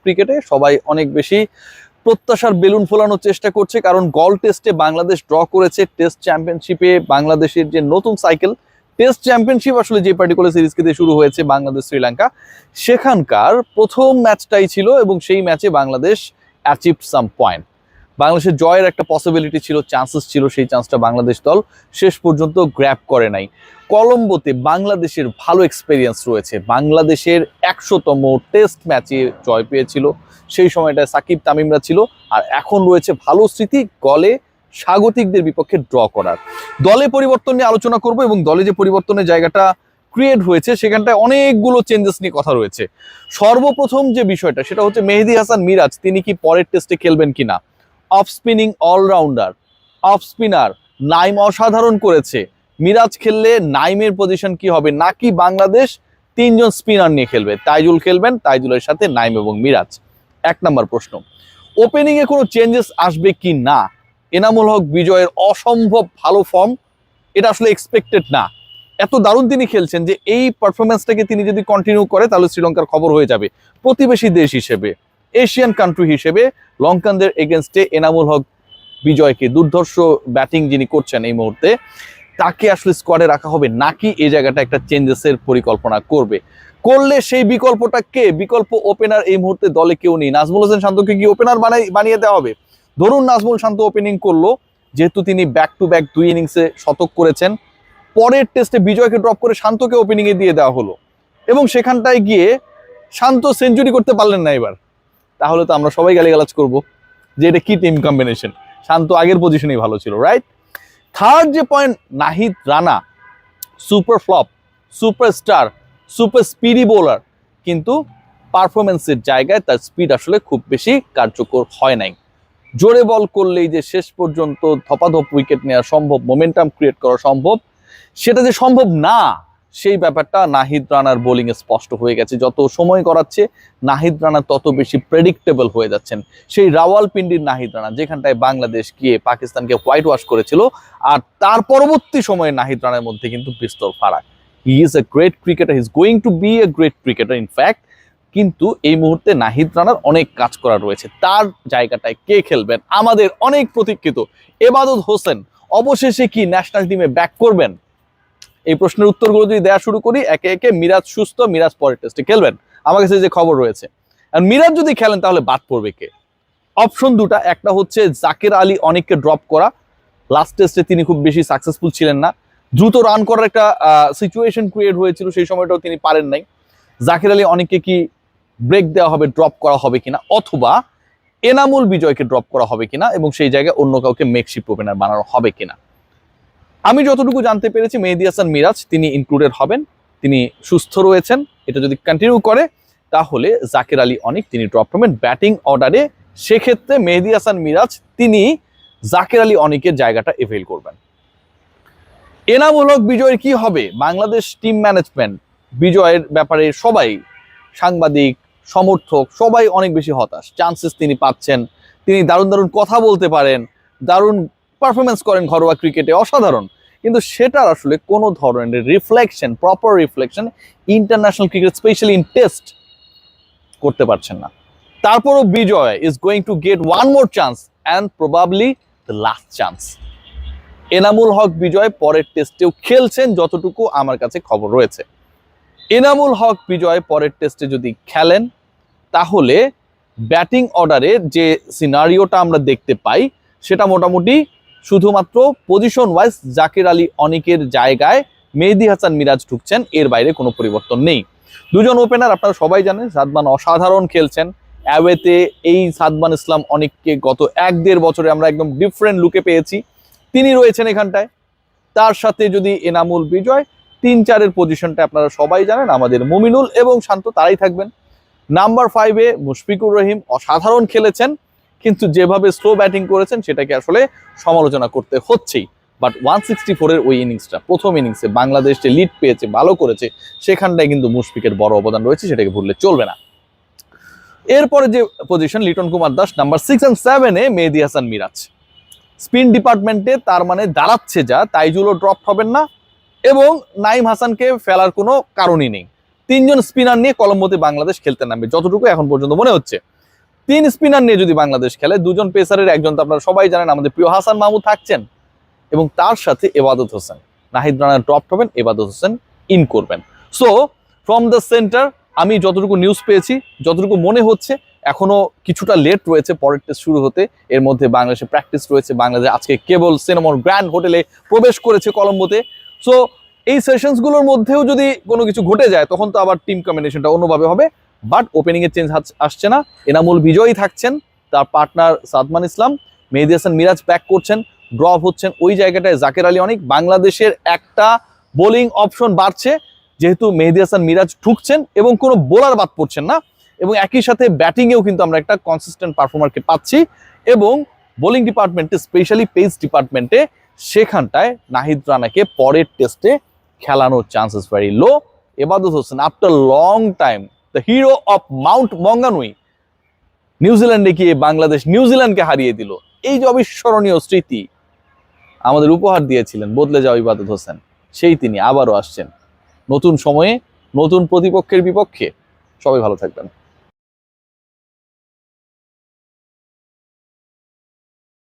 ক্রিকেটে সবাই অনেক বেশি প্রত্যাশার বেলুন ফোলানোর চেষ্টা করছে, কারণ গল টেস্টে বাংলাদেশ ড্র করেছে। টেস্ট চ্যাম্পিয়নশিপে বাংলাদেশের যে নতুন সাইকেল, টেস্ট চ্যাম্পিয়নশিপ আসলে যে পার্টিকুলার সিরিজকে দিয়ে শুরু হয়েছে বাংলাদেশ শ্রীলঙ্কা, সেখানকার প্রথম ম্যাচটাই ছিল এবং সেই ম্যাচে বাংলাদেশ অ্যাচিভ সাম পয়েন্ট। বাংলাদেশের জয়ের একটা পসিবিলিটি ছিল, চান্সেস ছিল, সেই চান্সটা বাংলাদেশ দল শেষ পর্যন্ত গ্র্যাব করে নাই। কলম্বোতে বাংলাদেশের ভালো এক্সপেরিয়েন্স রয়েছে, বাংলাদেশের 100তম টেস্ট ম্যাচে জয় পেয়েছিল, সেই সময়টায় সাকিব তামিমরা ছিল। আর এখন রয়েছে ভালো স্মৃতি গলে স্বাগতিকদের বিপক্ষে ড্র করার। দলে পরিবর্তন নিয়ে আলোচনা করব এবং দলে যে পরিবর্তনের জায়গাটা ক্রিয়েট হয়েছে সেখানটায় অনেকগুলো চেঞ্জেস নিয়ে কথা রয়েছে। সর্বপ্রথম যে বিষয়টা সেটা হচ্ছে মেহেদী হাসান মিরাজ, তিনি কি পরের টেস্টে খেলবেন কিনা। Off spinning allrounder, off spinner Naim অসাধারণ করেছে, মিরাজ খেললে নাইমের পজিশন কি হবে, নাকি বাংলাদেশ 3জন স্পিনার নিয়ে খেলবে, তাইজুল খেলবেন, তাইজুলের সাথে নাইম এবং মিরাজ। 1 নম্বর প্রশ্ন। ওপেনিং এ কোনো চেঞ্জেস আসবে কি না। এনামুল হক বিজয়ের অসম্ভব ভালো ফর্ম, এটা আসলে এক্সপেক্টেড না। এত দারুণ তিনি খেলছেন যে এই পারফরমেন্সটাকে তিনি যদি কন্টিনিউ করে তাহলে শ্রীলঙ্কার খবর হয়ে যাবে। প্রতিবেশী দেশ হিসেবে, এশিয়ান কান্ট্রি হিসেবে লঙ্কানদের এগেনস্টে এনামুল হক বিজয়কে, দুর্ধর্ষ ব্যাটিং যিনি করছেন এই মুহূর্তে, তাকে আসলে স্কোয়াডে রাখা হবে নাকি এই জায়গাটা একটা চেঞ্জেসের পরিকল্পনা করবে। করলে সেই বিকল্পটা কে, বিকল্প ওপেনার এই মুহূর্তে দলে কেউ নেই। নাজমুল হোসেন শান্তকে কি ওপেনার বানিয়ে দেওয়া হবে। ধরুন নাজমুল শান্ত ওপেনিং করলো, যেহেতু তিনি ব্যাক টু ব্যাক 2 ইনিংসে শতক করেছেন, পরের টেস্টে বিজয়কে ড্রপ করে শান্তকে ওপেনিং এ দিয়ে দেওয়া হলো এবং সেখানটায় গিয়ে শান্ত সেঞ্চুরি করতে পারলেন না এবার, তাহলে তো আমরা সবাই গালিগালাজ করবো যে এটা কি টিম কম্বিনেশন। শান্ত আগের পজিশনেই ভালো ছিল, রাইট। থার্ড যে point, Nahid Rana super flop, superstar, super speedy bowler, কিন্তু পারফরমেন্সের জায়গায় তার স্পিড আসলে খুব বেশি কার্যকর হয় নাই। জোরে বল করলেই যে শেষ পর্যন্ত ধপাধপ উইকেট নেওয়া সম্ভব, মোমেন্টাম ক্রিয়েট করা সম্ভব, সেটা যে সম্ভব না, সেই ব্যাপারটা নাহিদ রানার বোলিং এ স্পষ্ট হয়ে গেছে। যত সময় করাচ্ছে নাহিদ রানা তত বেশি প্রেডিক্টেবল হয়ে যাচ্ছেন। সেই রাওয়ালপিন্ডির নাহিদ রানা, যেখানটায় বাংলাদেশ গিয়ে পাকিস্তানকে হোয়াইট ওয়াশ করেছিল, আর তার পরবর্তী সময়ে নাহিদ রানার মধ্যে কিন্তু বিস্তর ফারাক। He is a great cricketer, he is going to be a great cricketer in fact, কিন্তু এই মুহূর্তে নাহিদ রানার অনেক কাজ করা রয়েছে। তার জায়গাটায় কে খেলবেন, আমাদের অনেক প্রতীক্ষিত এবাদত হোসেন অবশেষে কি ন্যাশনাল টিমে ব্যাক করবেন। এই প্রশ্নের উত্তরগুলো যদি দেওয়া শুরু করি একে একে। মিরাজ সুস্থ, মিরাজ পরের টেস্টে খেলবেন, আমার কাছে যে খবর রয়েছে। আর মিরাজ যদি খেলেন তাহলে বাদ পড়বে কে। অপশন দুটা, একটা হচ্ছে জাকের আলী অনেককে ড্রপ করা, লাস্ট টেস্টে তিনি খুব বেশি সাকসেসফুল ছিলেন না, দ্রুত রান করার একটা সিচুয়েশন ক্রিয়েট হয়েছিল, সেই সময়টাও তিনি পারেন নাই। জাকের আলী অনেককে কি ব্রেক দেওয়া হবে, ড্রপ করা হবে কিনা, অথবা এনামুল বিজয়কে ড্রপ করা হবে কিনা এবং সেই জায়গায় অন্য কাউকে মেকশিফট ওপেনার বানানো হবে কিনা। আমি যতটুকু জানতে পেরেছি মেহেদী হাসান মিরাজ তিনি ইনক্লুডেড হবেন, তিনি সুস্থ রয়েছেন। এটা যদি কন্টিনিউ করে তাহলে জাকের আলী অনেক তিনি ড্রপ করবেন ব্যাটিং অর্ডারে। সেক্ষেত্রে মেহেদী হাসান মিরাজ তিনি জাকের আলী অনেকের জায়গাটা এভেল করবেন। এনামুল হক বিজয়ের কি হবে। বাংলাদেশ টিম ম্যানেজমেন্ট বিজয়ের ব্যাপারে সবাই, সাংবাদিক, সমর্থক সবাই অনেক বেশি হতাশ। চান্সেস তিনি পাচ্ছেন, তিনি দারুণ দারুণ কথা বলতে পারেন, দারুণ পারফরমেন্স করেন ঘরোয়া ক্রিকেটে, অসাধারণ, কিন্তু সেটার আসলে কোনো ধরনের reflection, proper reflection international cricket specially in test করতে পারছেন না। তারপরও Bijoy is going to get one more chance and probably the last chance. Enamul Haque Bijoy পরের টেস্টেও খেলছেন যতটুকু আমার কাছে খবর রয়েছে। এনামুল হক বিজয় পরের টেস্টে যদি খেলেন তাহলে ব্যাটিং অর্ডারে যে সিনারিওটা আমরা দেখতে পাই সেটা মোটামুটি শুধুমাত্র পজিশন ওয়াইজ জাকের আলী অনেকের জায়গায় মেহেদী হাসান মিরাজ ঢুকছেন, এর বাইরে কোনো পরিবর্তন নেই। দুজন ওপেনার আপনারা সবাই জানেন, সাদমান অসাধারণ খেলছেন অ্যাওয়েতে। এই সাদমান ইসলাম অনেককে গত 1-1.5 বছরে আমরা একদম ডিফারেন্ট লুকে পেয়েছি, তিনি রয়েছেন এখানটায়। তার সাথে যদি এনামুল বিজয়, 3-4-এর পজিশনটা আপনারা সবাই জানেন, আমাদের মুমিনুল এবং শান্ত তারাই থাকবেন। নাম্বার 5-এ মুশফিকুর রহিম অসাধারণ খেলেছেন, কিন্তু যেভাবে স্লো ব্যাটিং করেছেন সেটাকে আসলে সমালোচনা করতে হচ্ছেই। বাট 164-এর ওই ইনিংসটা, প্রথম ইনিংসে বাংলাদেশ যে লিড পেয়েছে, ভালো করেছে, সেখানটায় কিন্তু মুশফিকের বড় অবদান রয়েছে, সেটাকে ভুললে চলবে না। এরপরে যে position Liton Kumar Das, number 6 and 7-এ মেহেদী হাসান মিরাজ। স্পিন ডিপার্টমেন্টে তার মানে দাঁড়াচ্ছে যা, তাইজুলও ড্রপ হবেন না এবং নাইম হাসানকে ফেলার কোনো কারণই নেই। 3 জন স্পিনার নিয়ে কলম্বোতে বাংলাদেশ খেলতে নামবে যতটুকু এখন পর্যন্ত মনে হচ্ছে। 3 স্পিনার নিয়ে যদি বাংলাদেশ খেলে, 2 জন পেসারের একজন তো আপনারা সবাই জানেন আমাদের প্রিয় হাসান মাহমুদ থাকছেন, এবং তার সাথে এবাদত হোসেন। নাহিদ রানা ড্রপ হবেন, এবাদত হোসেন ইন করবেন। সো ফ্রম দ্য সেন্টার আমি যতটুকু নিউজ পেয়েছি, যতটুকু মনে হচ্ছে এখনো কিছুটা লেট রয়েছে পরের টেস্ট শুরু হতে। এর মধ্যে বাংলাদেশে প্র্যাকটিস রয়েছে, বাংলাদেশ আজকে কেবল সিনেমন গ্র্যান্ড হোটেলে প্রবেশ করেছে কলম্বোতে। সো এই সেশনসগুলোর মধ্যেও যদি কোনো কিছু ঘটে যায় তখন তো আবার টিম কম্বিনেশনটা অন্যভাবে হবে। বাট ওপেনিং এর চেঞ্জ আসছে না, এনামুল বিজয়ী থাকছেন, তার পার্টনার সাদমান ইসলাম, মেহেদী হাসান মিরাজ ব্যাক করছেন, ড্রপ হচ্ছেন ওই জায়গাটায় জাকের আলী অনেক। বাংলাদেশের একটা বোলিং অপশন বাড়ছে যেহেতু মেহেদী হাসান মিরাজ ঢুকছেন এবং কোনো বোলার বাদ পড়ছেন না, এবং একই সাথে ব্যাটিংয়েও কিন্তু আমরা একটা কনসিস্টেন্ট পারফর্মারকে পাচ্ছি। এবং বোলিং ডিপার্টমেন্টে, স্পেশালি পেস ডিপার্টমেন্টে, সেখানটায় নাহিদ রানাকে পরের টেস্টে খেলানোর chances very low. Ebadot Hossain after long time, the hero of Mount Maunganui, নিউজিল্যান্ডে গিয়ে বাংলাদেশ নিউজিল্যান্ডকে হারিয়ে দিল। এই যে অবিস্মরণীয় স্মৃতি আমাদের উপহার দিয়েছিলেন বদলে যাওয়া ইবাদত হোসেন, সেই তিনি আবারও আসছেন নতুন সময়ে, নতুন প্রতিপক্ষের বিপক্ষে। সবাই ভালো থাকবেন।